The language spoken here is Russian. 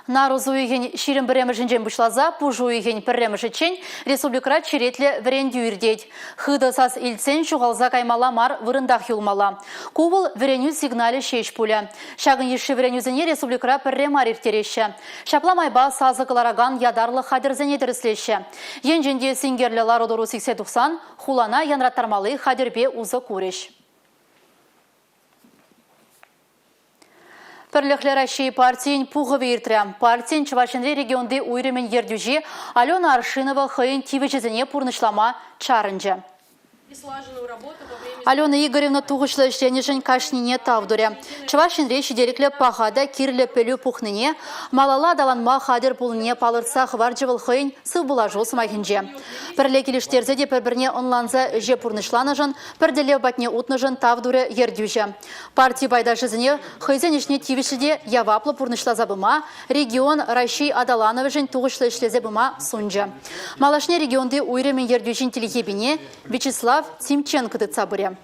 Нарузуйген ширин біремішінжен бұшлаза, пұжуйген біремішічен республикара черетлі віренді үрдейд. Хыды сас илцен шуғалза каймала мар вырындақ юлмала. Кубыл віреню сигналі шеш пуля. Шағын еші віренюзіне республикара бірремар ертереші. Шапламайба сазықылараган ядарлы хадерзене діріслеші. Енженде сингерлі лародору 80-90, хулана янраттармалы хадербе узы көреш. Пірліхлі Россия партиен пуғы вейіртірі. Партиен Чувашинре регионды уйремен ердюжи Алена Аршинова хыйын тивечезіне пурнышлама чарынжы. Алена Игоревна туғышлы ішленешін кашнине тавдуре. Чувашинре шидеріклі пағада кирлі пөлі пухныне, малала даланма хадыр пулыне палырца хварджывыл хыйын сывбыла жол сымайхынже. Пірлі келіштерзе де пірбірне онланза же пурнышланыжын, пірделе батне утныжын тавдуре ердюжі. Партия байдашызыне хыйзен ішне тивешіде яваплы пурнышла забыма, регион Раши Адалановыжын туғышлы ішлезе бұма сунжы. Малашне регионды уйремен ердюжін телехебіне Вячеслав Тимченко дыца бұре.